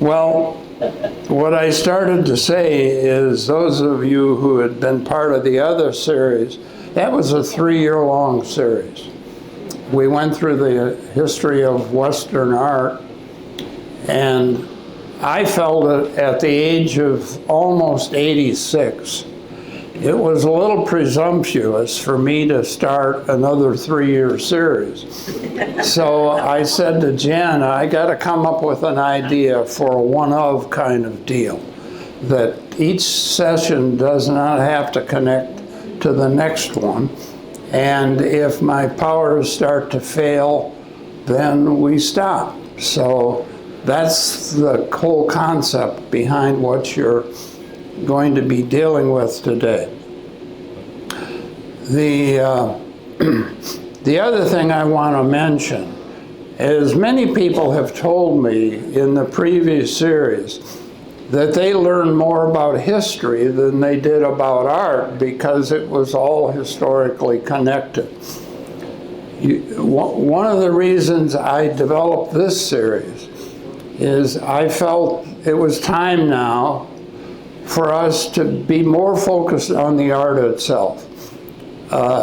Well, what I started to say is those of you who had been part of the other series, that was a 3-year-long series. We went through the history of Western art, and I felt that at the age of almost 86, it was a little presumptuous for me to start another 3-year series. So I said to Jan, I got to come up with an idea for a one-of kind of deal, that each session does not have to connect to the next one. And if my powers start to fail, then we stop. So that's the whole concept behind what you're going to be dealing with today. The other thing I want to mention is many people have told me in the previous series that they learned more about history than they did about art because it was all historically connected. One of the reasons I developed this series is I felt it was time now for us to be more focused on the art itself.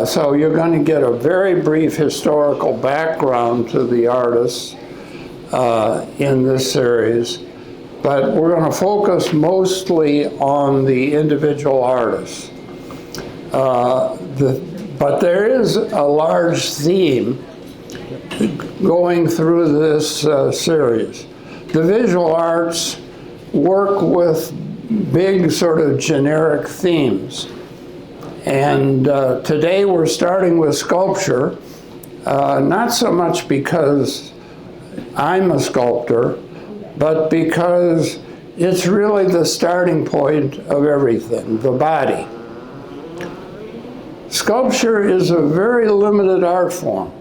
So you're going to get a very brief historical background to the artists in this series, but we're going to focus mostly on the individual artists. But there is a large theme going through this series. The visual arts work with big sort of generic themes. And today we're starting with sculpture, not so much because I'm a sculptor, but because it's really the starting point of everything, the body. Sculpture is a very limited art form.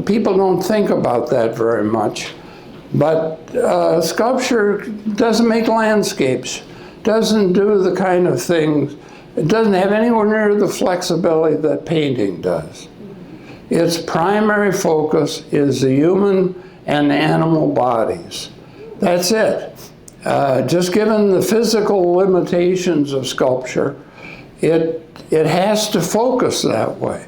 People don't think about that very much, but sculpture doesn't make landscapes, doesn't do the kind of things. It doesn't have anywhere near the flexibility that painting does. Its primary focus is the human and animal bodies. That's it. Just given the physical limitations of sculpture, it has to focus that way.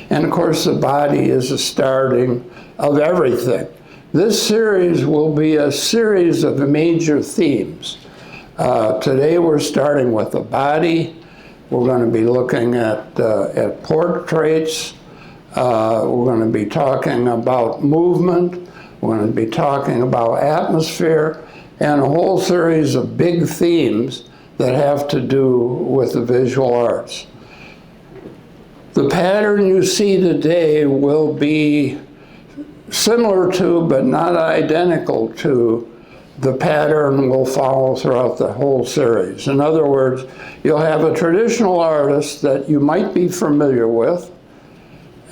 And of course, the body is the starting of everything. This series will be a series of major themes. Today we're starting with the body. We're going to be looking at portraits. We're going to be talking about movement. We're going to be talking about atmosphere and a whole series of big themes that have to do with the visual arts. The pattern you see today will be similar to, but not identical to, the pattern we'll follow throughout the whole series. In other words, you'll have a traditional artist that you might be familiar with,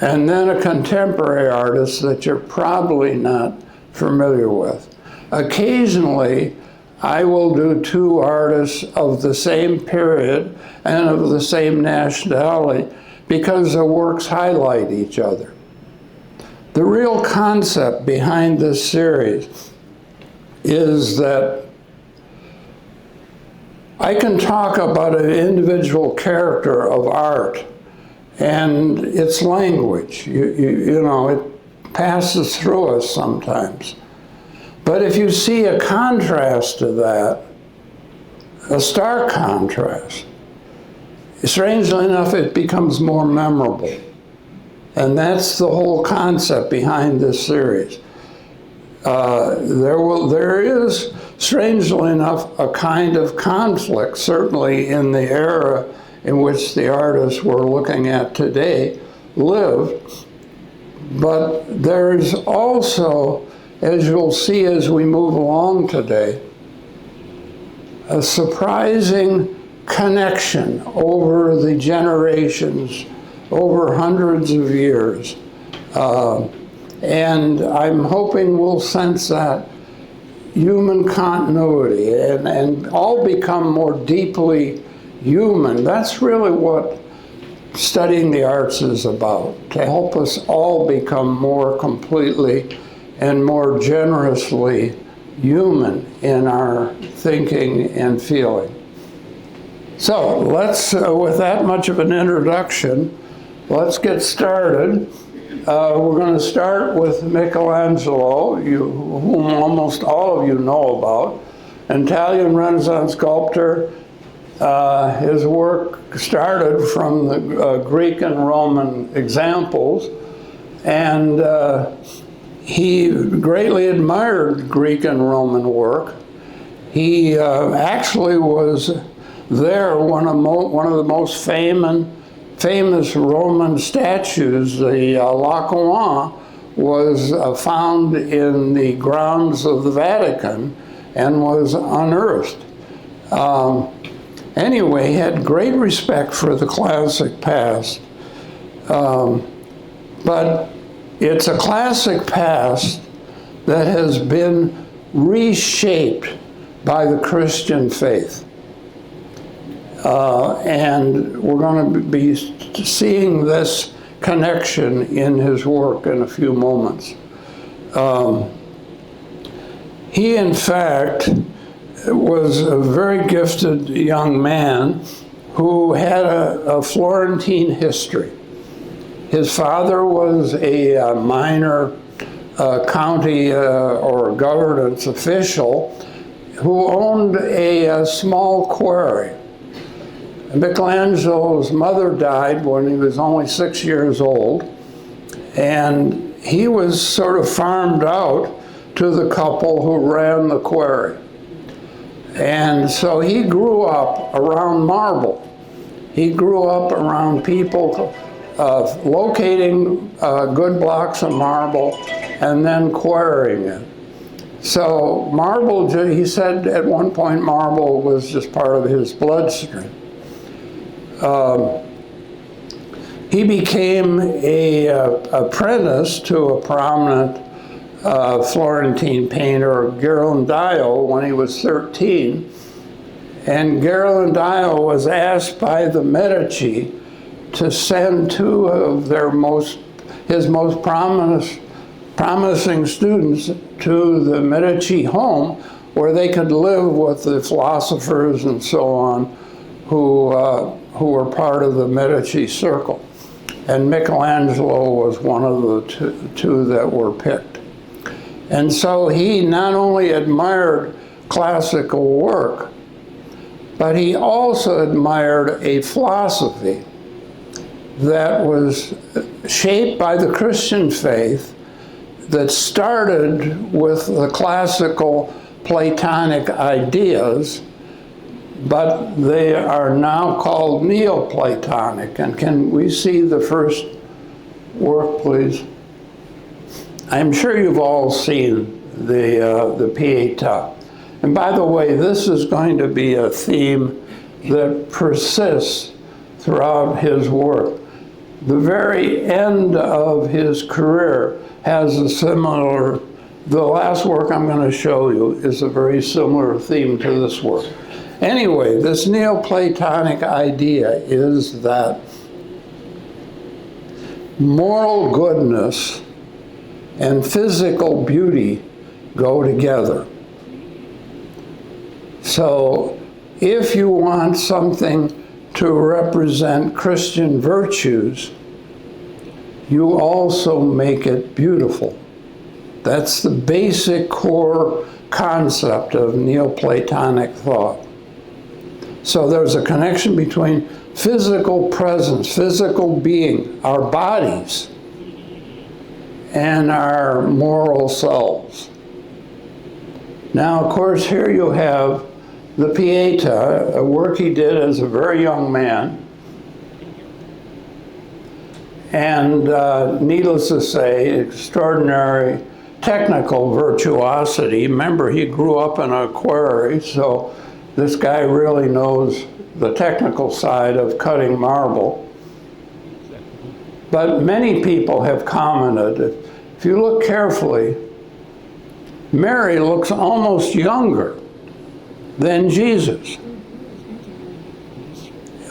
and then a contemporary artist that you're probably not familiar with. Occasionally, I will do two artists of the same period and of the same nationality because their works highlight each other. The real concept behind this series is that I can talk about an individual character of art and its language. You know, it passes through us sometimes. But if you see a contrast to that, a stark contrast, strangely enough, it becomes more memorable. And that's the whole concept behind this series. There is, strangely enough, a kind of conflict, certainly in the era in which the artists we're looking at today lived. But there's also, as you'll see as we move along today, a surprising connection over the generations, over hundreds of years. And I'm hoping we'll sense that human continuity and all become more deeply human. That's really what studying the arts is about, to help us all become more completely and more generously human in our thinking and feeling. So let's, with that much of an introduction, let's get started. We're going to start with Michelangelo, whom almost all of you know about, an Italian Renaissance sculptor. His work started from the Greek and Roman examples, and he greatly admired Greek and Roman work. He actually was there when one of the most famous Roman statues, the Laocoon, was found in the grounds of the Vatican and was unearthed. Anyway, he had great respect for the classic past, but it's a classic past that has been reshaped by the Christian faith. And we're going to be seeing this connection in his work in a few moments. He, in fact, was a very gifted young man who had a Florentine history. His father was a minor county or governance official who owned a small quarry. Michelangelo's mother died when he was only 6 years old, and he was sort of farmed out to the couple who ran the quarry. And so he grew up around marble. He grew up around people locating good blocks of marble and then quarrying it. So marble, he said at one point, marble was just part of his bloodstream. He became an apprentice to a prominent Florentine painter, Ghirlandaio, when he was 13. And Ghirlandaio was asked by the Medici to send two of his most promising students to the Medici home, where they could live with the philosophers and so on who were part of the Medici circle. And Michelangelo was one of the two that were picked. And so he not only admired classical work, but he also admired a philosophy that was shaped by the Christian faith, that started with the classical Platonic ideas, but they are now called Neoplatonic. And can we see the first work, please? I'm sure you've all seen the Pietà. And by the way, this is going to be a theme that persists throughout his work. The very end of his career has a similar, the last work I'm going to show you is a very similar theme to this work. Anyway, this Neoplatonic idea is that moral goodness and physical beauty go together. So if you want something to represent Christian virtues, you also make it beautiful. That's the basic core concept of Neoplatonic thought. So there's a connection between physical presence, physical being, our bodies, and our moral selves. Now, of course, here you have the Pietà, a work he did as a very young man. And needless to say, extraordinary technical virtuosity. Remember, he grew up in a quarry, so this guy really knows the technical side of cutting marble. But many people have commented, if you look carefully, Mary looks almost younger than Jesus.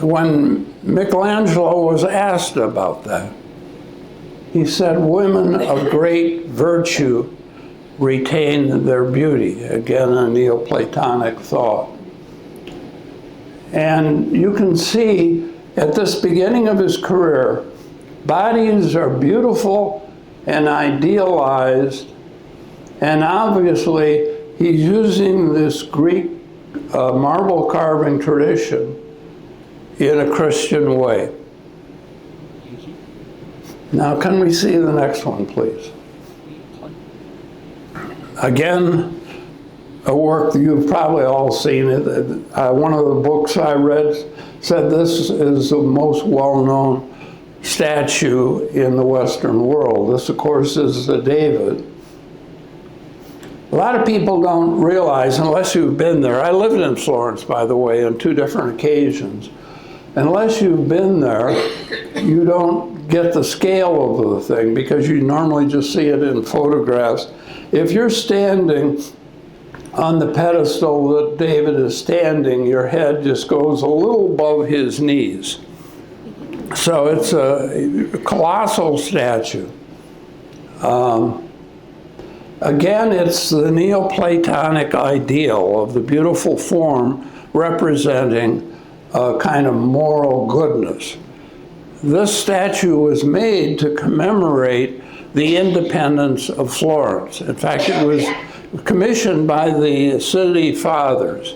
When Michelangelo was asked about that, he said, women of great virtue retain their beauty. Again, a Neoplatonic thought. And you can see at this beginning of his career, bodies are beautiful and idealized, and obviously he's using this Greek marble carving tradition in a Christian way. Now, can we see the next one, please? Again, a work you've probably all seen it. One of the books I read said this is the most well-known statue in the Western world. This, of course, is David. A lot of people don't realize, unless you've been there. I lived in Florence, by the way, on 2 different occasions. Unless you've been there, you don't get the scale of the thing, because you normally just see it in photographs. If you're standing on the pedestal that David is standing, your head just goes a little above his knees. So it's a colossal statue. Again, it's the Neoplatonic ideal of the beautiful form representing a kind of moral goodness. This statue was made to commemorate the independence of Florence. In fact, it was commissioned by the city fathers.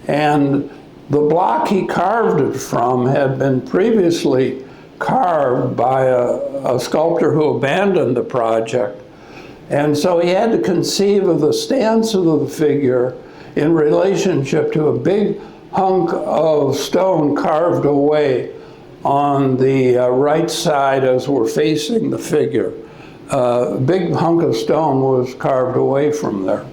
And the block he carved it from had been previously carved by a sculptor who abandoned the project. And so he had to conceive of the stance of the figure in relationship to a big hunk of stone carved away on the right side as we're facing the figure. A big hunk of stone was carved away from there.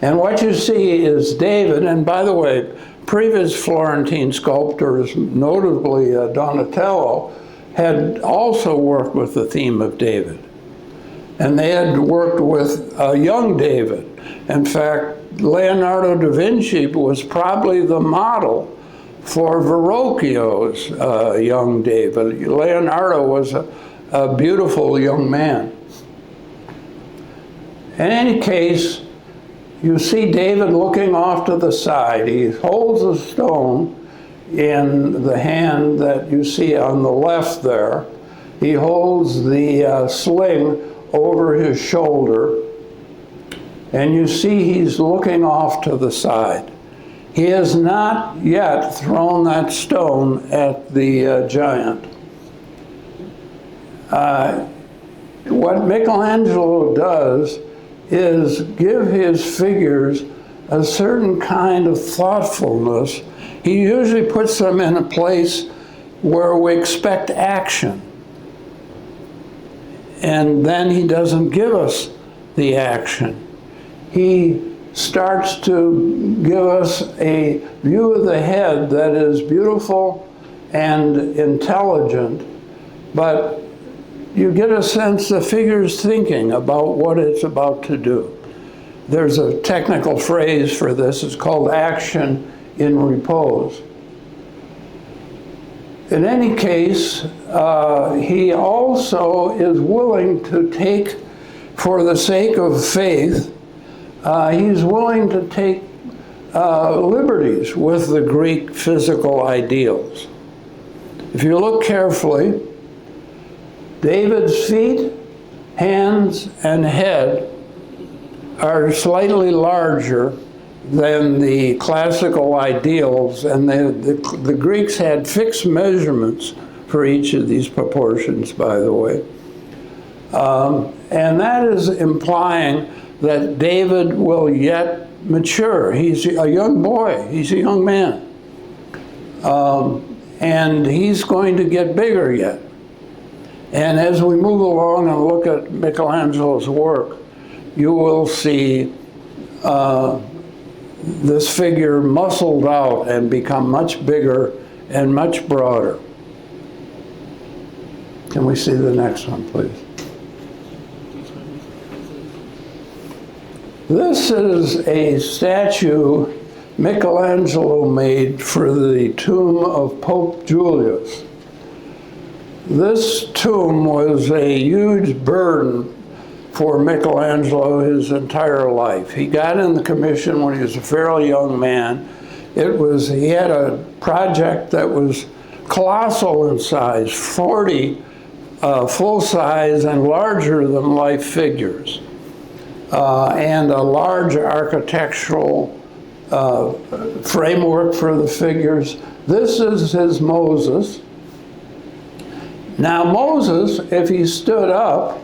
And what you see is David, and by the way, previous Florentine sculptors, notably Donatello, had also worked with the theme of David. And they had worked with young David. In fact, Leonardo da Vinci was probably the model for Verrocchio's young David. Leonardo was a beautiful young man. In any case, you see David looking off to the side. He holds a stone in the hand that you see on the left there. He holds the sling over his shoulder, and you see he's looking off to the side. He has not yet thrown that stone at the giant. What Michelangelo does is give his figures a certain kind of thoughtfulness. He usually puts them in a place where we expect action. And then he doesn't give us the action. He starts to give us a view of the head that is beautiful and intelligent, but you get a sense the figure's thinking about what it's about to do. There's a technical phrase for this. It's called action in repose. In any case, he also is willing to take, for the sake of faith, he's willing to take liberties with the Greek physical ideals. If you look carefully, David's feet, hands, and head are slightly larger than the classical ideals, and the Greeks had fixed measurements for each of these proportions, by the way. And that is implying that David will yet mature. He's a young boy, he's a young man. And he's going to get bigger yet. And as we move along and look at Michelangelo's work, you will see this figure muscled out and become much bigger and much broader. Can we see the next one, please? This is a statue Michelangelo made for the tomb of Pope Julius. This tomb was a huge burden for Michelangelo his entire life. He got in the commission when he was a fairly young man. He had a project that was colossal in size, 40 full-size and larger-than-life figures, and a large architectural framework for the figures. This is his Moses. Now Moses, if he stood up,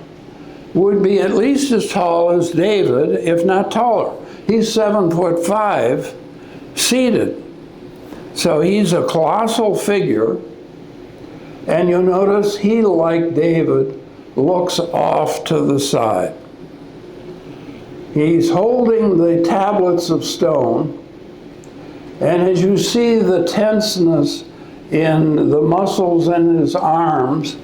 would be at least as tall as David, if not taller. He's 7'5", seated. So he's a colossal figure. And you'll notice he, like David, looks off to the side. He's holding the tablets of stone. And as you see the tenseness in the muscles in his arms,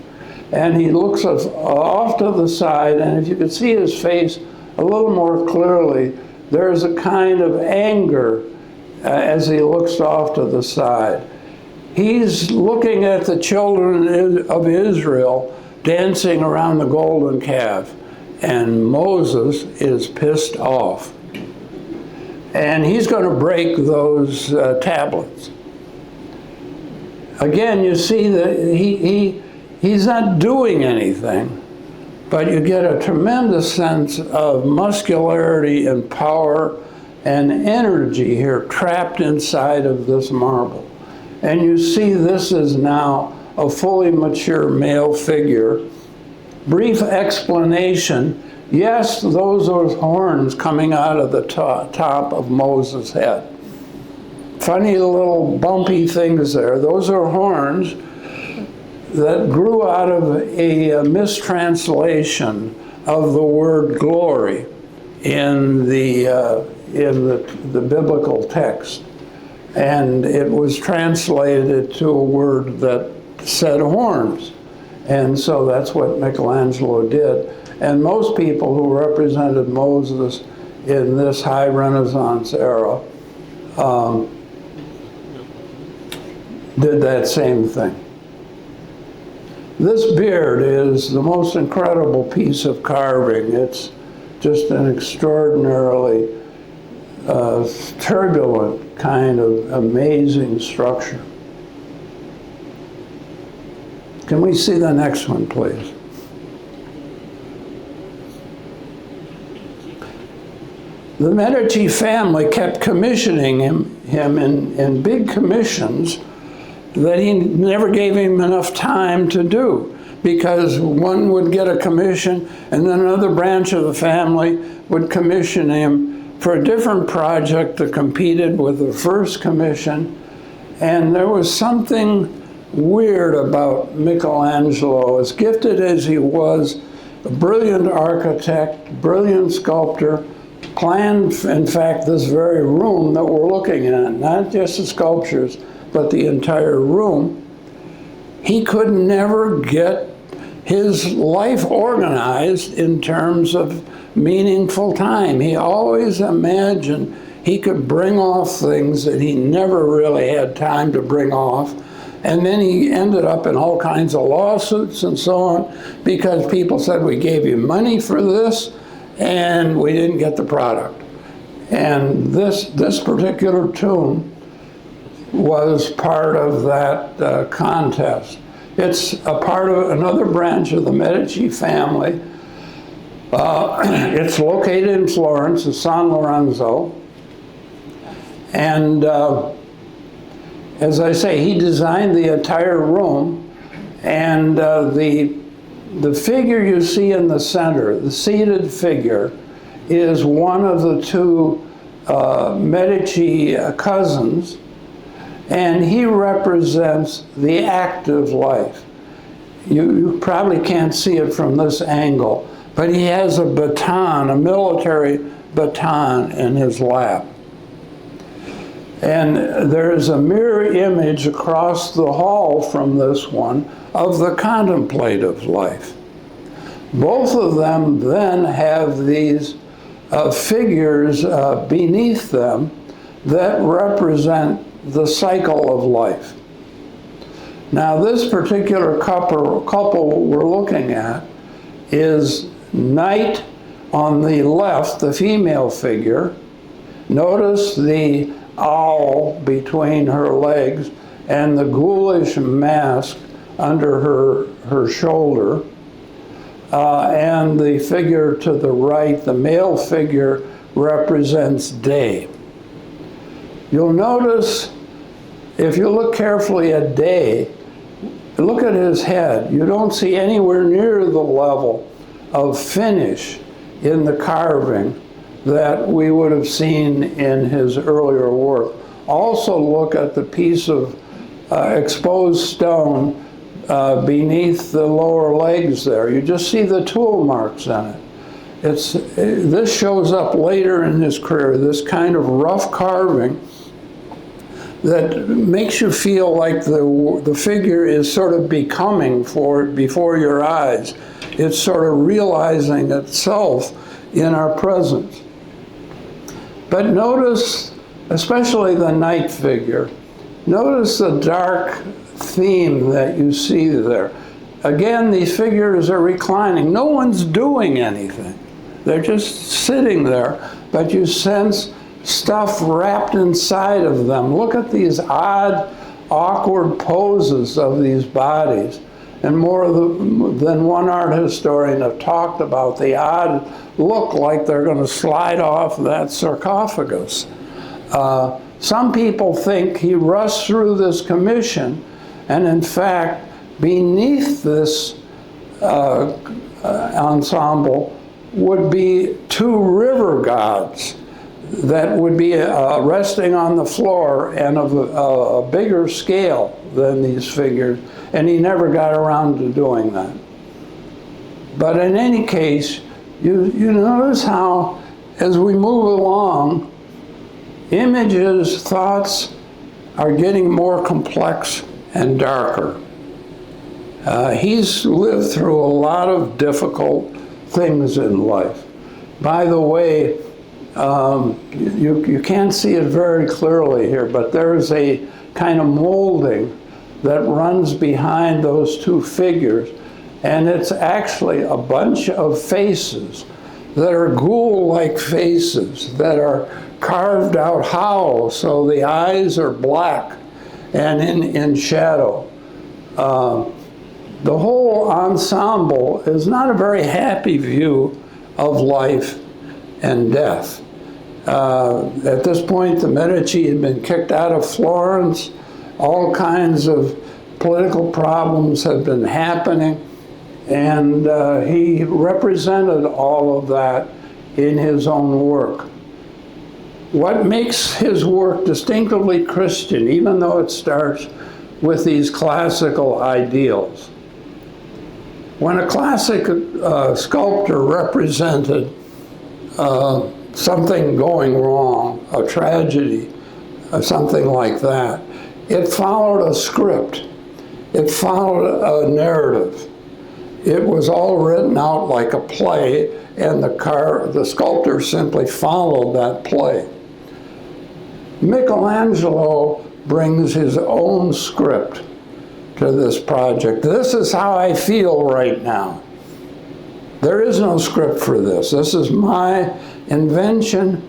and he looks off to the side, and if you could see his face a little more clearly, there's a kind of anger as he looks off to the side. He's looking at the children of Israel dancing around the golden calf, and Moses is pissed off. And he's going to break those tablets. Again, you see that he's not doing anything, but you get a tremendous sense of muscularity and power and energy here trapped inside of this marble. And you see this is now a fully mature male figure. Brief explanation. Yes, those are horns coming out of the top of Moses' head. Funny little bumpy things there. Those are horns that grew out of a mistranslation of the word glory in the biblical text. And it was translated to a word that said horns. And so that's what Michelangelo did. And most people who represented Moses in this high Renaissance era did that same thing. This beard is the most incredible piece of carving. It's just an extraordinarily turbulent kind of amazing structure. Can we see the next one, please? The Medici family kept commissioning him in big commissions that he never gave him enough time to do, because one would get a commission and then another branch of the family would commission him for a different project that competed with the first commission. And there was something weird about Michelangelo. As gifted as he was, a brilliant architect, brilliant sculptor, planned, in fact, this very room that we're looking at, not just the sculptures, but the entire room. He could never get his life organized in terms of meaningful time. He always imagined he could bring off things that he never really had time to bring off. And then he ended up in all kinds of lawsuits and so on, because people said, we gave you money for this and we didn't get the product. And this particular tomb was part of that contest. It's a part of another branch of the Medici family. It's located in Florence, in San Lorenzo. And as I say, he designed the entire room. And the figure you see in the center, the seated figure, is one of the two Medici cousins. And he represents the active life. You probably can't see it from this angle, but he has a baton, a military baton in his lap. And there is a mirror image across the hall from this one of the contemplative life. Both of them then have these figures beneath them that represent the cycle of life. Now, this particular couple we're looking at is night On the left, the female figure, notice the owl between her legs and the ghoulish mask under her shoulder. And the figure to the right, the male figure, represents day. You'll notice, if you look carefully at day, look at his head. You don't see anywhere near the level of finish in the carving that we would have seen in his earlier work. Also look at the piece of exposed stone beneath the lower legs there. You just see the tool marks in it. This shows up later in his career, this kind of rough carving that makes you feel like the figure is sort of becoming before your eyes. It's sort of realizing itself in our presence. But notice, especially the night figure, notice the dark theme that you see there. Again, these figures are reclining. No one's doing anything. They're just sitting there, but you sense stuff wrapped inside of them. Look at these odd, awkward poses of these bodies. And more than one art historian have talked about the odd look like they're going to slide off that sarcophagus. Some people think he rushed through this commission, and in fact, beneath this ensemble would be two river gods that would be resting on the floor and of a bigger scale than these figures, and he never got around to doing that. But in any case, you notice how, as we move along, images, thoughts are getting more complex and darker. He's lived through a lot of difficult things in life. By the way, you can't see it very clearly here, but there's a kind of molding that runs behind those two figures, and it's actually a bunch of faces that are ghoul-like faces that are carved out hollow, so the eyes are black and in shadow. The whole ensemble is not a very happy view of life and death. At this point, the Medici had been kicked out of Florence. All kinds of political problems had been happening, and he represented all of that in his own work. What makes his work distinctively Christian, even though it starts with these classical ideals? When a classic sculptor represented something going wrong, a tragedy, something like that, it followed a script. It followed a narrative. It was all written out like a play, and the sculptor simply followed that play. Michelangelo brings his own script to this project. This is how I feel right now. There is no script for this. This is my invention,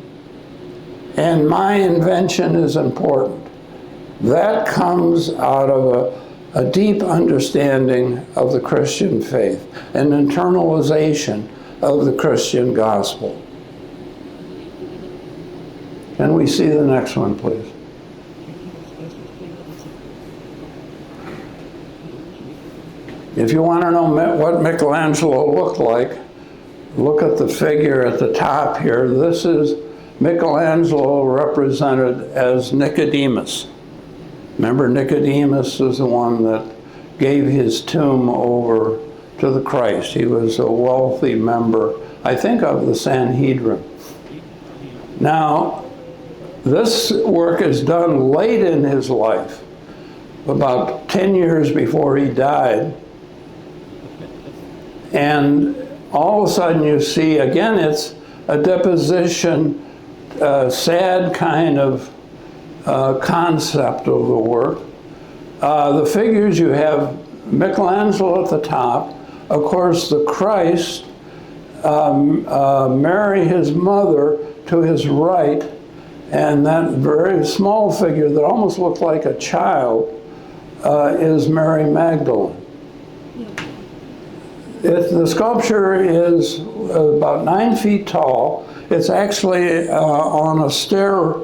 and my invention is important. That comes out of a deep understanding of the Christian faith, an internalization of the Christian gospel. Can we see the next one, please? If you want to know what Michelangelo looked like, look at the figure at the top here. This is Michelangelo represented as Nicodemus. Remember, Nicodemus is the one that gave his tomb over to the Christ. He was a wealthy member, I think, of the Sanhedrin. Now, this work is done late in his life, about 10 years before he died. And all of a sudden you see, again, it's a deposition, sad kind of concept of the work. The figures, you have Michelangelo at the top, of course the Christ Mary, his mother, to his right, and that very small figure that almost looked like a child is Mary Magdalene. The sculpture is about 9 feet tall. It's actually on a stair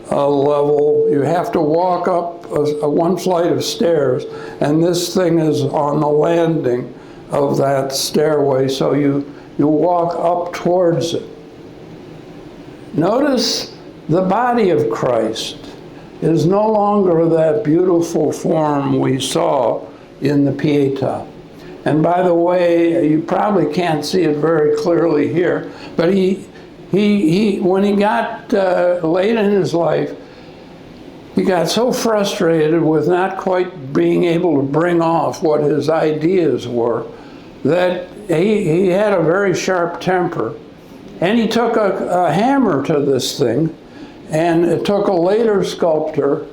level. You have to walk up one flight of stairs, and this thing is on the landing of that stairway, so you walk up towards it. Notice the body of Christ is no longer that beautiful form we saw in the Pietà. And by the way, you probably can't see it very clearly here, but he when he got late in his life, he got so frustrated with not quite being able to bring off what his ideas were that he had a very sharp temper. And he took a hammer to this thing, and it took a later sculptor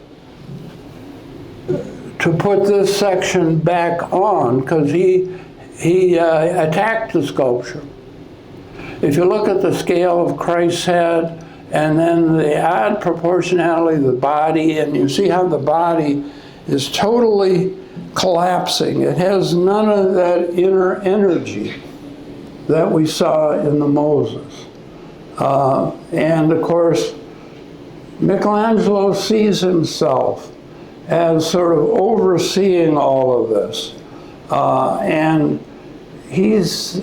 to put this section back on, because he attacked the sculpture. If you look at the scale of Christ's head, and then the odd proportionality of the body, and you see how the body is totally collapsing. It has none of that inner energy that we saw in the Moses. And of course, Michelangelo sees himself as sort of overseeing all of this. And he's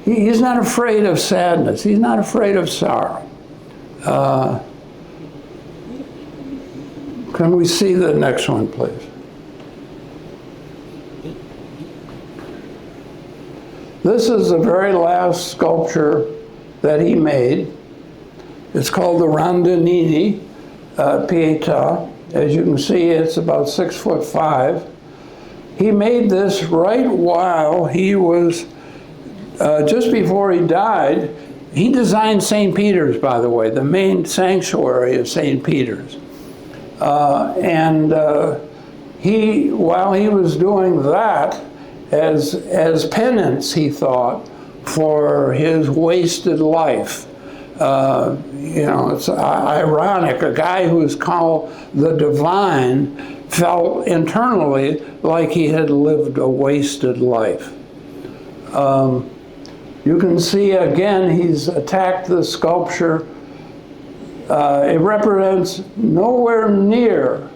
not afraid of sadness. He's not afraid of sorrow. Can we see the next one, please? This is the very last sculpture that he made. It's called the Rondinini Pietà. As you can see, it's about 6'5". He made this right while he was, just before he died. He designed St. Peter's, by the way, the main sanctuary of St. Peter's. While he was doing that, as penance, he thought, for his wasted life. It's ironic. A guy who is called the divine felt internally like he had lived a wasted life. You can see again, he's attacked the sculpture. It represents nowhere near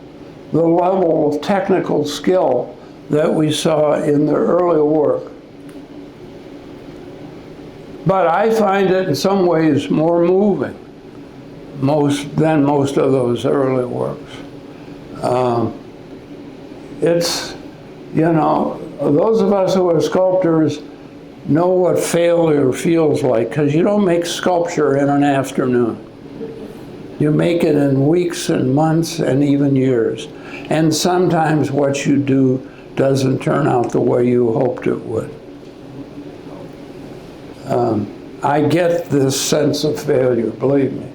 the level of technical skill that we saw in the earlier work. But I find it in some ways more moving than most of those early works. Those of us who are sculptors know what failure feels like, because you don't make sculpture in an afternoon. You make it in weeks and months and even years. And sometimes what you do doesn't turn out the way you hoped it would. I get this sense of failure, believe me.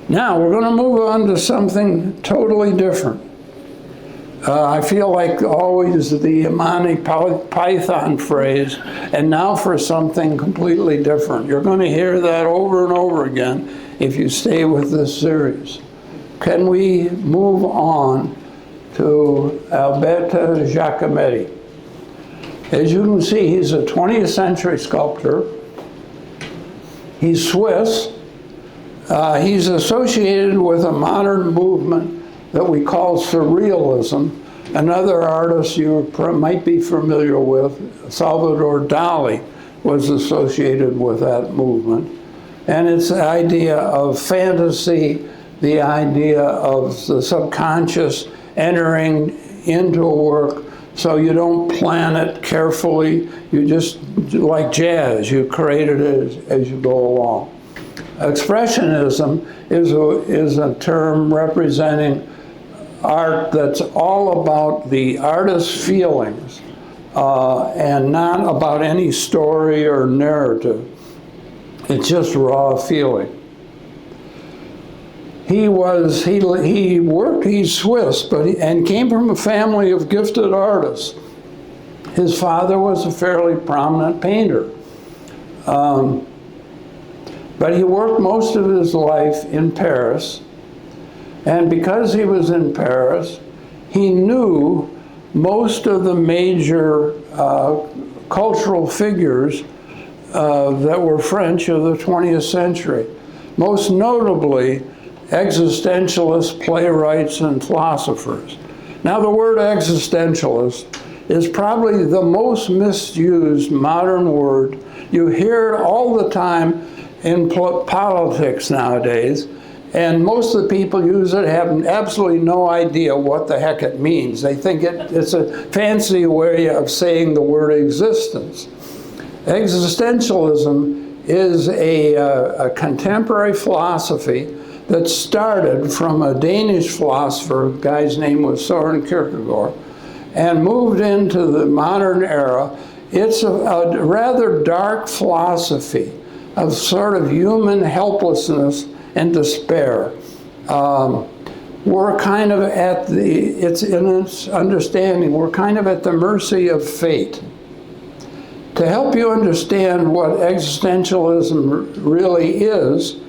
Now we're going to move on to something totally different. I feel like always the Monty Python phrase, and now for something completely different. You're going to hear that over and over again if you stay with this series. Can we move on to Otterbein Giacometti? As you can see, he's a 20th century sculptor. He's Swiss. He's associated with a modern movement that we call surrealism. Another artist you might be familiar with, Salvador Dali, was associated with that movement. And it's the idea of fantasy, the idea of the subconscious entering into a work, so you don't plan it carefully. You just, like jazz, you create it as you go along. Expressionism is a term representing art that's all about the artist's feelings and not about any story or narrative. It's just raw feeling. He's Swiss, and came from a family of gifted artists. His father was a fairly prominent painter. But he worked most of his life in Paris. And because he was in Paris, he knew most of the major cultural figures that were French of the 20th century. Most notably, existentialist playwrights and philosophers. Now, the word existentialist is probably the most misused modern word. You hear it all the time in politics nowadays, and most of the people use it have absolutely no idea what the heck it means. They think it's a fancy way of saying the word existence. Existentialism is a contemporary philosophy that started from a Danish philosopher, the guy's name was Søren Kierkegaard, and moved into the modern era. It's a rather dark philosophy of sort of human helplessness and despair. We're kind of at in its understanding, we're kind of at the mercy of fate. To help you understand what existentialism really is,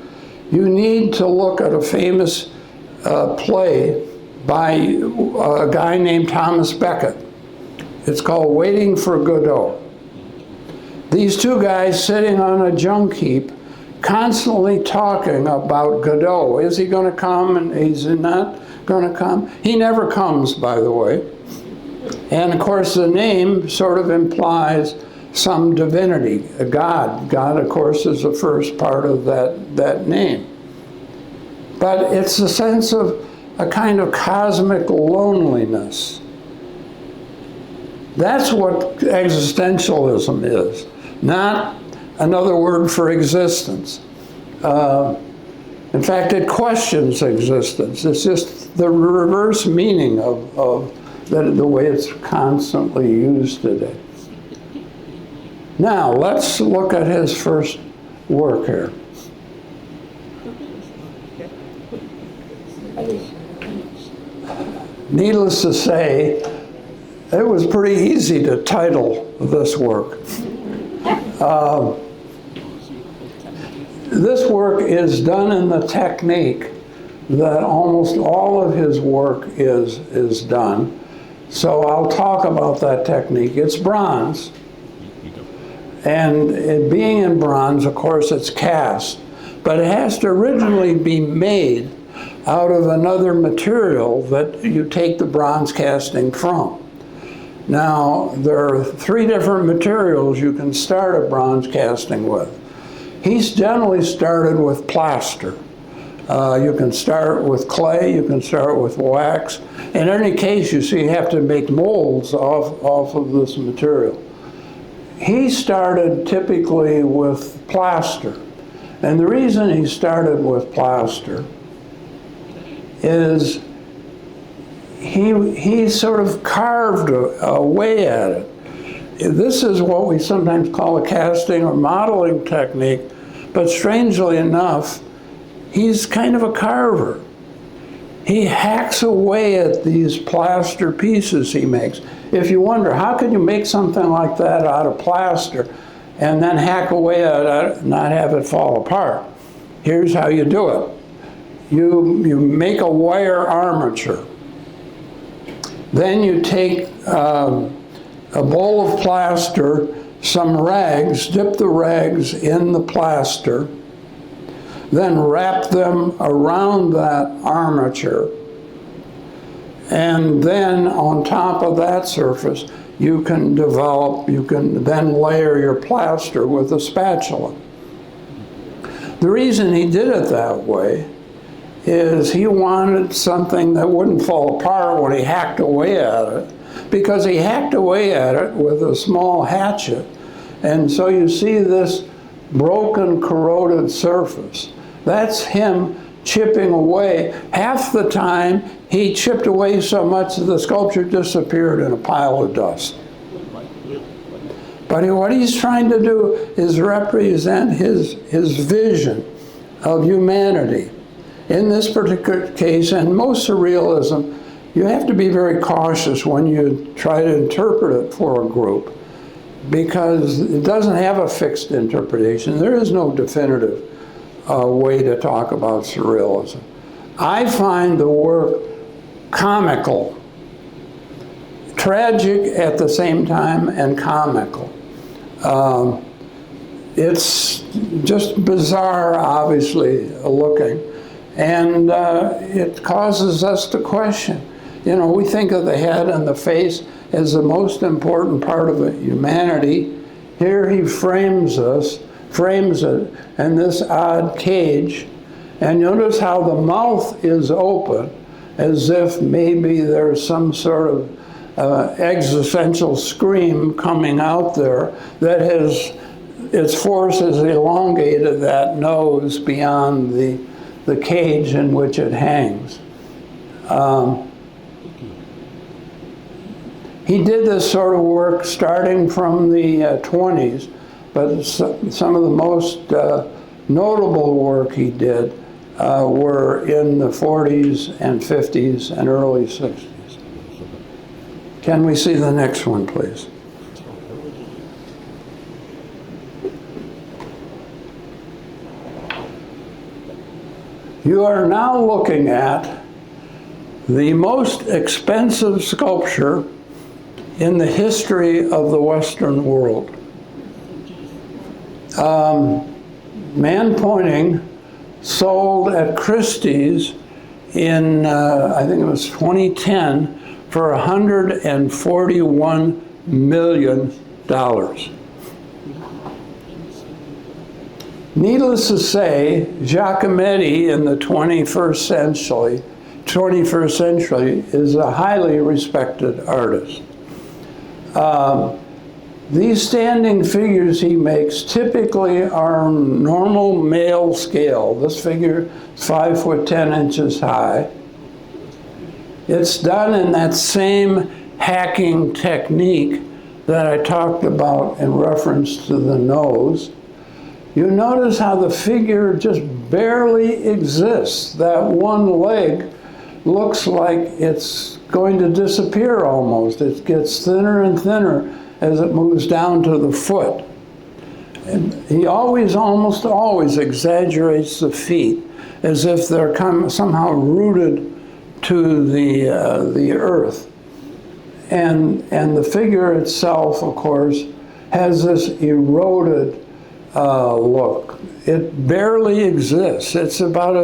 you need to look at a famous play by a guy named Thomas Becket. It's called Waiting for Godot. These two guys sitting on a junk heap, constantly talking about Godot. Is he going to come and is he not going to come? He never comes, by the way. And of course, the name sort of implies some divinity, a god. God, of course, is the first part of that name. But it's a sense of a kind of cosmic loneliness. That's what existentialism is, not another word for existence. In fact, it questions existence. It's just the reverse meaning of the way it's constantly used today. Now, let's look at his first work here. Needless to say, it was pretty easy to title this work. This work is done in the technique that almost all of his work is done. So I'll talk about that technique. It's bronze. And it being in bronze, of course, it's cast. But it has to originally be made out of another material that you take the bronze casting from. Now, there are 3 different materials you can start a bronze casting with. He's generally started with plaster. You can start with clay, you can start with wax. In any case, you see, you have to make molds off of this material. He started typically with plaster. And the reason he started with plaster is he sort of carved away at it. This is what we sometimes call a casting or modeling technique, but strangely enough, he's kind of a carver. He hacks away at these plaster pieces he makes. If you wonder, how can you make something like that out of plaster and then hack away at it and not have it fall apart? Here's how you do it. You make a wire armature. Then you take a bowl of plaster, some rags, dip the rags in the plaster, then wrap them around that armature, and then on top of that surface you can then layer your plaster with a spatula. The reason he did it that way is he wanted something that wouldn't fall apart when he hacked away at it, because he hacked away at it with a small hatchet. And so you see this broken, corroded surface. That's him chipping away. Half the time, he chipped away so much that the sculpture disappeared in a pile of dust. But what he's trying to do is represent his vision of humanity. In this particular case, and most surrealism you have to be very cautious when you try to interpret it for a group, because it doesn't have a fixed interpretation. There is no definitive way to talk about surrealism. I find the work comical, tragic at the same time, and comical. It's just bizarre, obviously, looking, and it causes us to question. You know, we think of the head and the face as the most important part of humanity. Here he frames it in this odd cage, and notice how the mouth is open, as if maybe there's some sort of existential scream coming out there that its force has elongated that nose beyond the cage in which it hangs. He did this sort of work starting from the 20s, but some of the most notable work he did were in the 40s and 50s and early 60s. Can we see the next one, please? You are now looking at the most expensive sculpture in the history of the Western world. Man Pointing sold at Christie's in, I think it was 2010, for $141 million. Needless to say, Giacometti in the 21st century is a highly respected artist. These standing figures he makes typically are normal male scale. This figure is 5'10" high. It's done in that same hacking technique that I talked about in reference to the nose. You notice how the figure just barely exists. That one leg looks like it's going to disappear almost. It gets thinner and thinner as it moves down to the foot. And he almost always exaggerates the feet as if they're somehow rooted to the earth. And the figure itself, of course, has this eroded look. It barely exists. It's about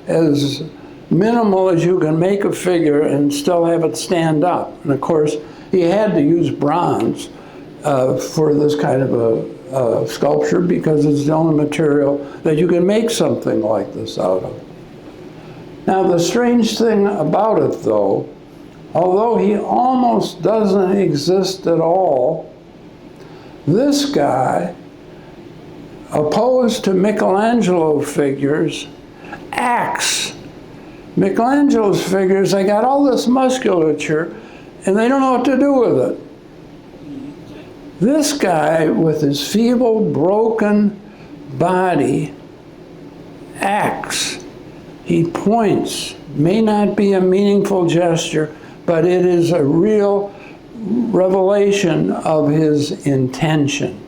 as minimal as you can make a figure and still have it stand up. And of course, he had to use bronze for this kind of a sculpture because it's the only material that you can make something like this out of. Now, the strange thing about it, though, although he almost doesn't exist at all, this guy, opposed to Michelangelo figures, acts. Michelangelo's figures, they got all this musculature and they don't know what to do with it. This guy, with his feeble, broken body, acts. He points. May not be a meaningful gesture, but it is a real revelation of his intention.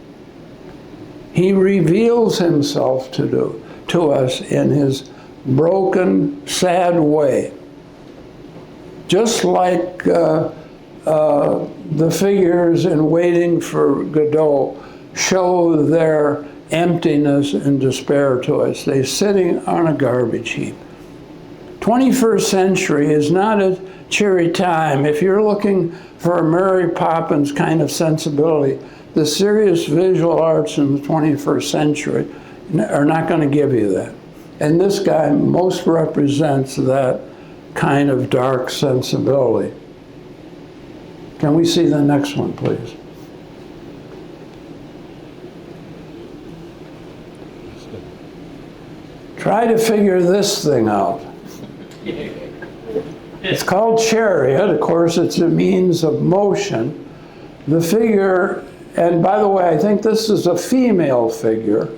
He reveals himself to us in his broken, sad way. Just like the figures in Waiting for Godot show their emptiness and despair to us. They're sitting on a garbage heap. 21st century is not a cheery time. If you're looking for a Mary Poppins kind of sensibility, the serious visual arts in the 21st century are not going to give you that. And this guy most represents that kind of dark sensibility. Can we see the next one, please? Try to figure this thing out. It's called chariot. Of course, it's a means of motion. The figure, and by the way, I think this is a female figure.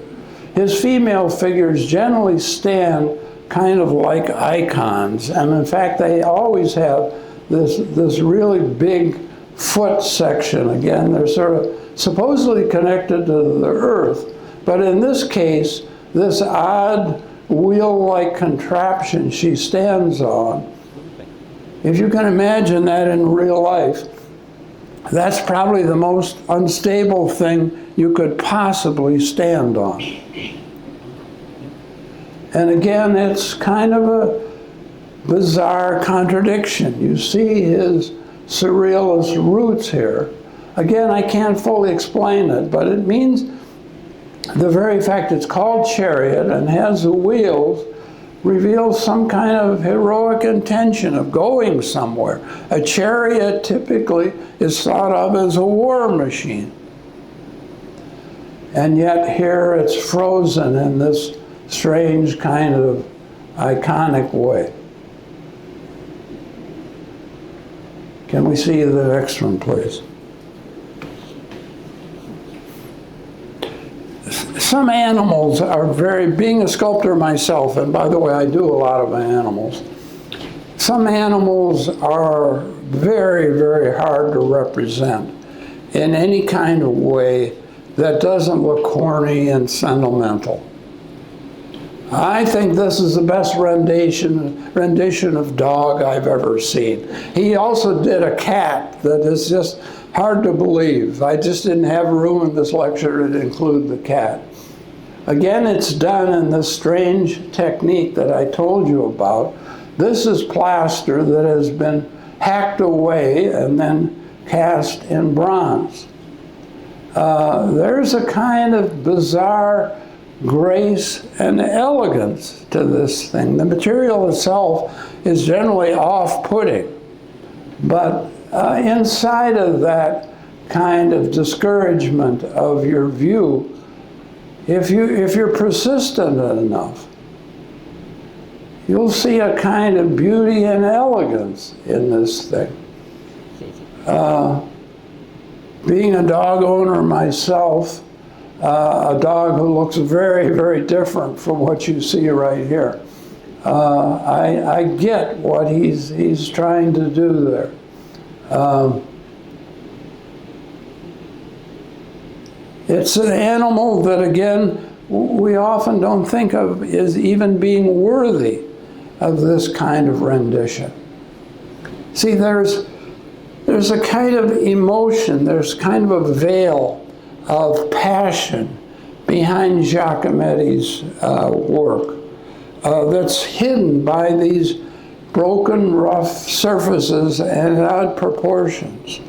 His female figures generally stand kind of like icons, and in fact, they always have this really big foot section. Again, they're sort of supposedly connected to the earth, but in this case, this odd wheel-like contraption she stands on, if you can imagine that in real life, that's probably the most unstable thing you could possibly stand on. And again, it's kind of a bizarre contradiction. You see his surrealist roots here. Again, I can't fully explain it, but it means the very fact it's called chariot and has the wheels reveals some kind of heroic intention of going somewhere. A chariot typically is thought of as a war machine. And yet here it's frozen in this strange kind of iconic way. Can we see the next one, please? Some animals are being a sculptor myself, and by the way, I do a lot of animals. Some animals are very, very hard to represent in any kind of way that doesn't look corny and sentimental. I think this is the best rendition of dog I've ever seen. He also did a cat that is just hard to believe. I just didn't have room in this lecture to include the cat. Again, it's done in this strange technique that I told you about. This is plaster that has been hacked away and then cast in bronze. There's a kind of bizarre grace and elegance to this thing. The material itself is generally off-putting, but inside of that kind of discouragement of your view, if you're persistent enough, you'll see a kind of beauty and elegance in this thing. Being a dog owner myself, a dog who looks very, very different from what you see right here, I get what he's trying to do there. It's an animal that, again, we often don't think of as even being worthy of this kind of rendition. See, there's a kind of emotion, there's kind of a veil of passion behind Giacometti's work that's hidden by these broken, rough surfaces and odd proportions.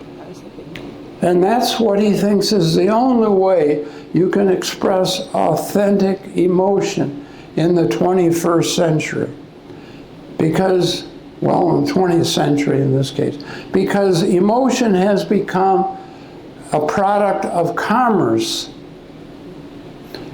And that's what he thinks is the only way you can express authentic emotion in the 21st century. Because, well, in the 20th century in this case, because emotion has become a product of commerce.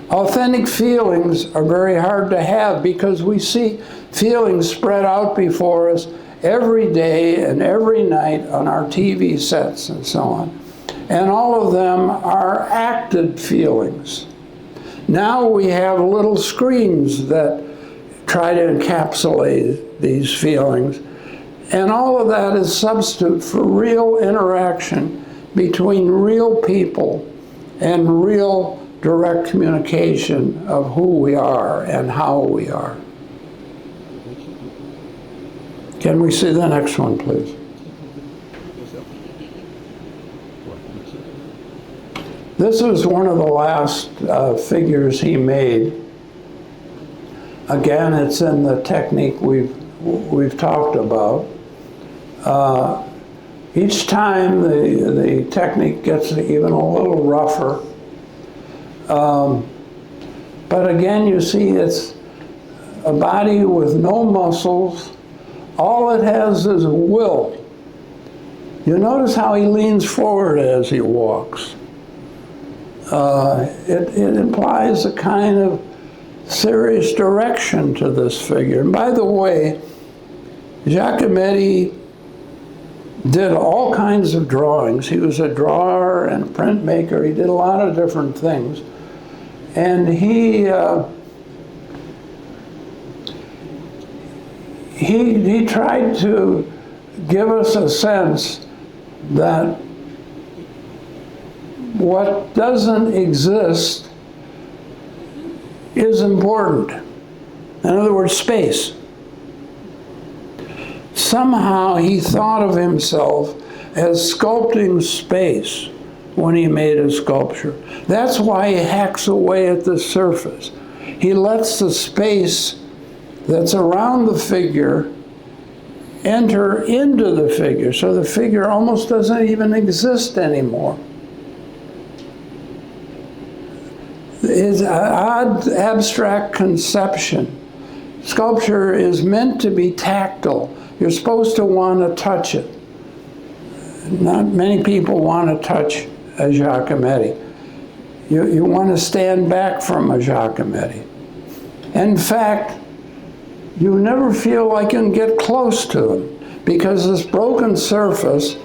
Authentic feelings are very hard to have because we see feelings spread out before us every day and every night on our TV sets and so on. And all of them are acted feelings. Now we have little screens that try to encapsulate these feelings. And all of that is substitute for real interaction between real people and real direct communication of who we are and how we are. Can we see the next one, please? This is one of the last figures he made. Again, it's in the technique we've talked about. Each time the technique gets even a little rougher. But again, you see it's a body with no muscles. All it has is will. You notice how he leans forward as he walks. It implies a kind of serious direction to this figure. And by the way, Giacometti did all kinds of drawings. He was a drawer and a printmaker. He did a lot of different things. And he tried to give us a sense that what doesn't exist is important. In other words, space. Somehow he thought of himself as sculpting space when he made a sculpture. That's why he hacks away at the surface. He lets the space that's around the figure enter into the figure, so the figure almost doesn't even exist anymore. His odd abstract conception. Sculpture is meant to be tactile. You're supposed to want to touch it. Not many people want to touch a Giacometti. You want to stand back from a Giacometti. In fact, you never feel like you can get close to him because this broken surface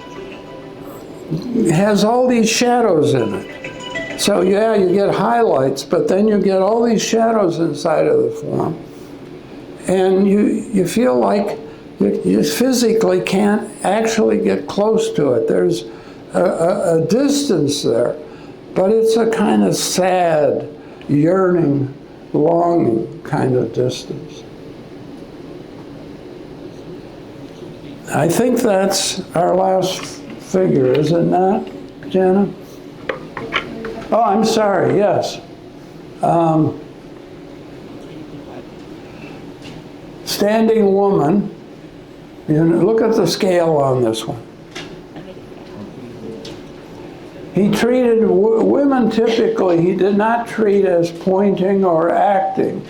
has all these shadows in it. So yeah, you get highlights, but then you get all these shadows inside of the form. And you feel like you physically can't actually get close to it. There's a distance there, but it's a kind of sad, yearning, longing kind of distance. I think that's our last figure, is it not, Jana? Oh, I'm sorry, yes. Standing woman. You know, look at the scale on this one. He treated women typically, he did not treat as pointing or acting.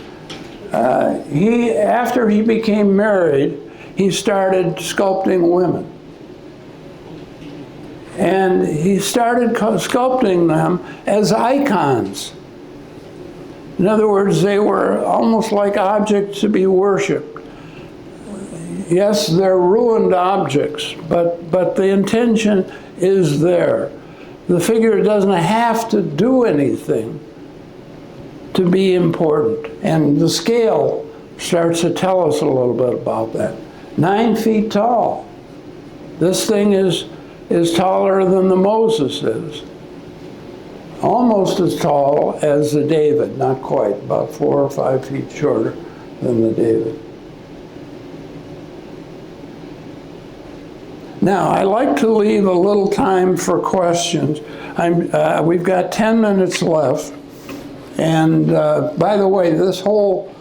After he became married, he started sculpting women. And he started sculpting them as icons. In other words, they were almost like objects to be worshipped. Yes, they're ruined objects, but the intention is there. The figure doesn't have to do anything to be important. And the scale starts to tell us a little bit about that. 9 feet tall. This thing is taller than the Moses is. Almost as tall as the David, not quite, about 4 or 5 feet shorter than the David. Now, I like to leave a little time for questions. We've got 10 minutes left. And by the way, this whole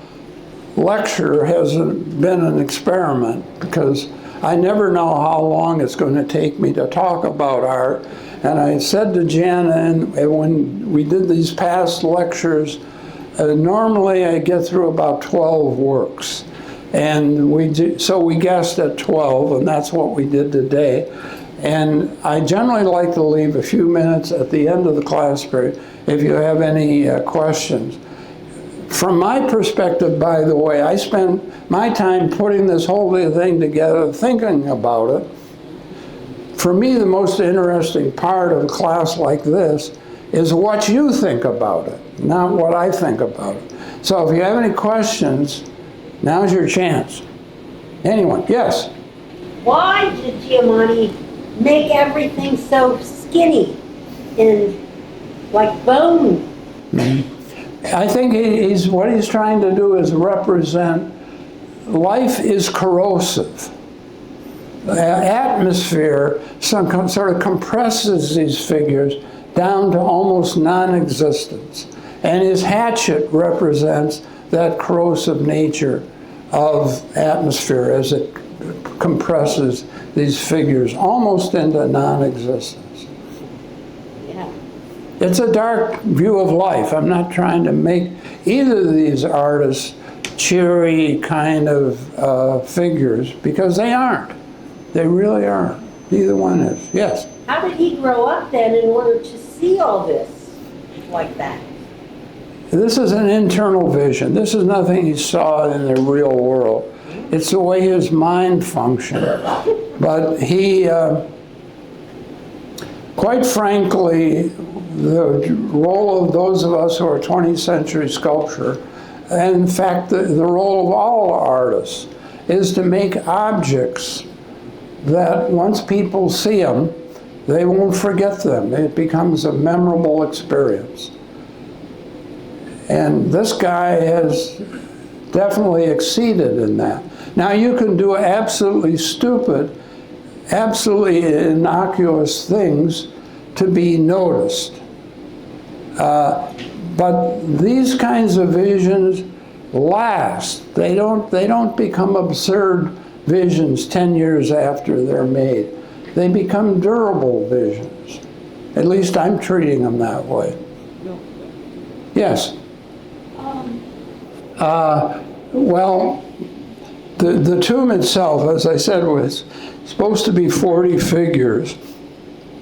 lecture has been an experiment because I never know how long it's going to take me to talk about art. And I said to Jana, and when we did these past lectures, normally I get through about 12 works. And so we guessed at 12, and that's what we did today. And I generally like to leave a few minutes at the end of the class period if you have any questions. From my perspective, by the way, I spent my time putting this whole thing together, thinking about it. For me, the most interesting part of a class like this is what you think about it, not what I think about it. So if you have any questions, now's your chance. Anyone? Yes? Why did Giacometti make everything so skinny and like bone? Mm-hmm. I think what he's trying to do is represent life is corrosive. The atmosphere sort of compresses these figures down to almost non-existence. And his hatchet represents that corrosive nature of atmosphere as it compresses these figures almost into non-existence. Yeah. It's a dark view of life. I'm not trying to make either of these artists cheery kind of figures because they aren't. They really aren't. Neither one is. Yes? How did he grow up then in order to see all this like that? This is an internal vision. This is nothing he saw in the real world. It's the way his mind functioned. But he, quite frankly, the role of those of us who are 20th century sculpture, and in fact the role of all artists, is to make objects that once people see them, they won't forget them. It becomes a memorable experience. And this guy has definitely exceeded in that. Now you can do absolutely stupid, absolutely innocuous things to be noticed. But these kinds of visions last. They don't become absurd visions 10 years after they're made. They become durable visions. At least I'm treating them that way. Yes? Well, the tomb itself, as I said, was supposed to be 40 figures.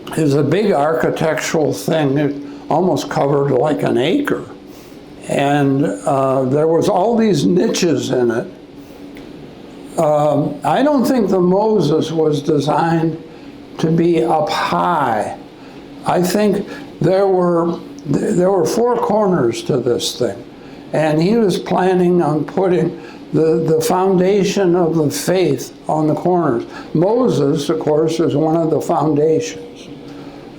It was a big architectural thing. It almost covered like an acre. And there was all these niches in it. I don't think the Moses was designed to be up high. I think there were 4 corners to this thing. And he was planning on putting the foundation of the faith on the corners. Moses, of course, is one of the foundations.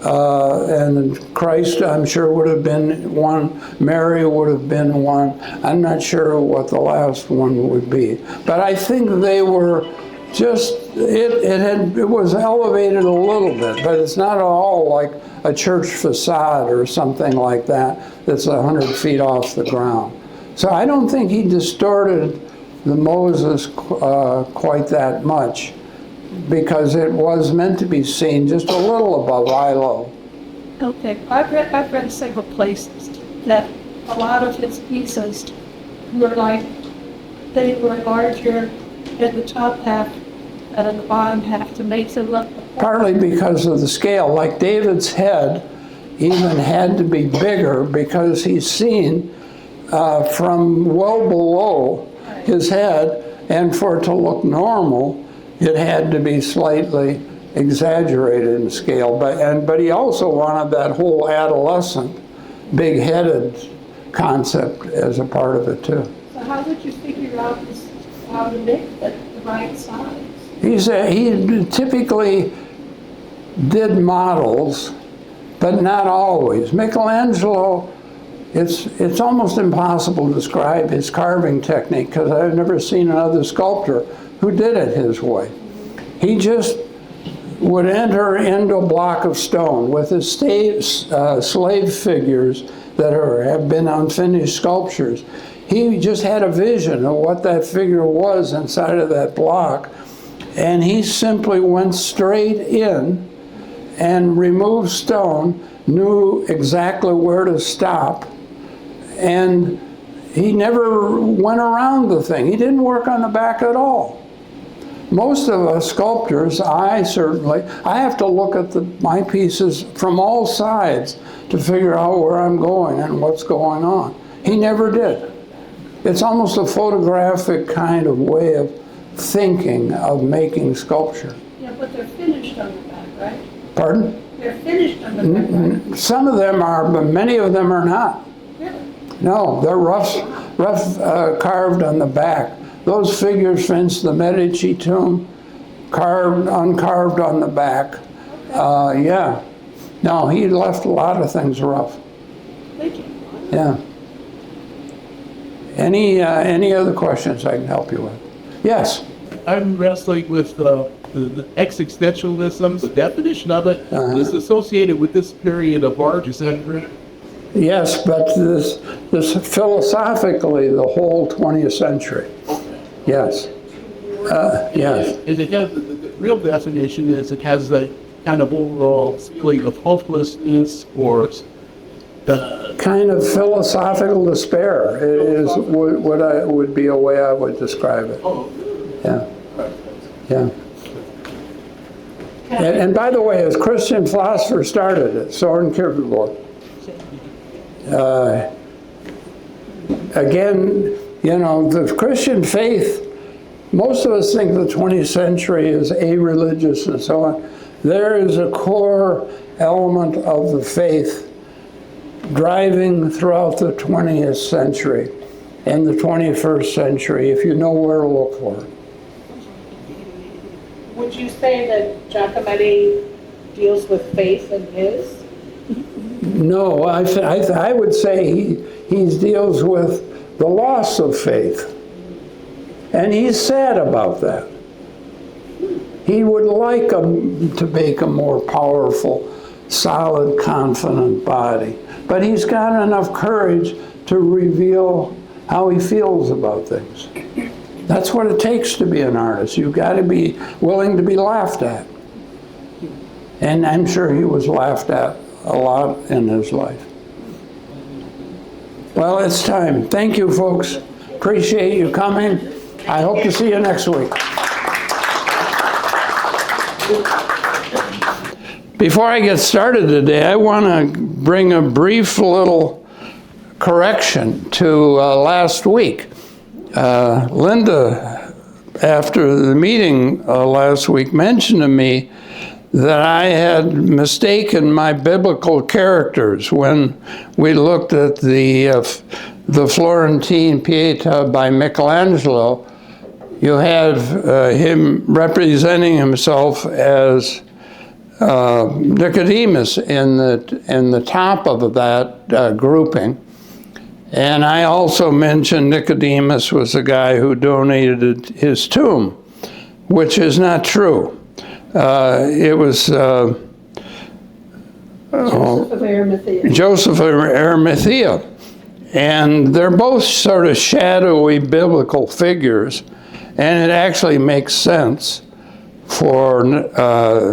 And Christ, I'm sure, would have been one. Mary would have been one. I'm not sure what the last one would be. But I think they were just, it was elevated a little bit, but it's not at all like a church facade or something like that that's 100 feet off the ground. So I don't think he distorted the Moses quite that much, because it was meant to be seen just a little above eye level. Okay, I've read several places that a lot of his pieces were like, they were larger in the top half and in the bottom half to make them look. Partly because of the scale. Like David's head even had to be bigger because he's seen from well below his head, and for it to look normal, it had to be slightly exaggerated in scale. But he also wanted that whole adolescent, big-headed concept as a part of it too. So how did you figure out how to make the right size? He typically did models, but not always. Michelangelo, it's almost impossible to describe his carving technique, because I've never seen another sculptor who did it his way. He just would enter into a block of stone with his slave figures that have been unfinished sculptures. He just had a vision of what that figure was inside of that block, and he simply went straight in and removed stone, knew exactly where to stop, and he never went around the thing. He didn't work on the back at all. Most of us sculptors, I have to look at my pieces from all sides to figure out where I'm going and what's going on. He never did. It's almost a photographic kind of way of thinking of making sculpture. Yeah, but they're finished on the back, right? Pardon? They're finished on the back, right? Some of them are, but many of them are not. Really? No, they're rough carved on the back. Those figures, for instance, the Medici tomb, uncarved on the back. Yeah. No, he left a lot of things rough. Thank you. Yeah. Any other questions I can help you with? Yes. I'm wrestling with the existentialism, the definition of it is associated with this period of art. Is that correct? Yes, but this philosophically, the whole 20th century. Yes. Yes. And it has, the real definition is it has a kind of overall feeling of hopelessness or the Kind of philosophical despair is what would be a way I would describe it. Yeah. Yeah. And by the way, as Christian philosophers started it, Soren Kierkegaard. Again, you know, the Christian faith, most of us think the 20th century is a-religious and so on. There is a core element of the faith driving throughout the 20th century and the 21st century, if you know where to look for it. Would you say that Giacometti deals with faith in his? No, I would say he deals with the loss of faith. And he's sad about that. He would like to make a more powerful, solid, confident body. But he's got enough courage to reveal how he feels about things. That's what it takes to be an artist. You've got to be willing to be laughed at. And I'm sure he was laughed at a lot in his life. Well, it's time. Thank you, folks. Appreciate you coming. I hope to see you next week. Before I get started today, I want to bring a brief little correction to last week. Linda, after the meeting last week, mentioned to me that I had mistaken my biblical characters when we looked at the Florentine Pieta by Michelangelo. You have him representing himself as Nicodemus in the top of that grouping. And I also mentioned Nicodemus was the guy who donated his tomb, which is not true. It was Joseph of Arimathea. Joseph of Arimathea. And they're both sort of shadowy biblical figures, and it actually makes sense for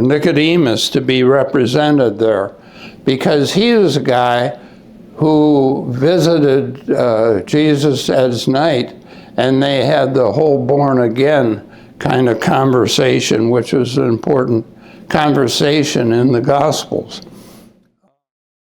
Nicodemus to be represented there, because he was a guy who visited Jesus at night, and they had the whole born again kind of conversation, which was an important conversation in the Gospels.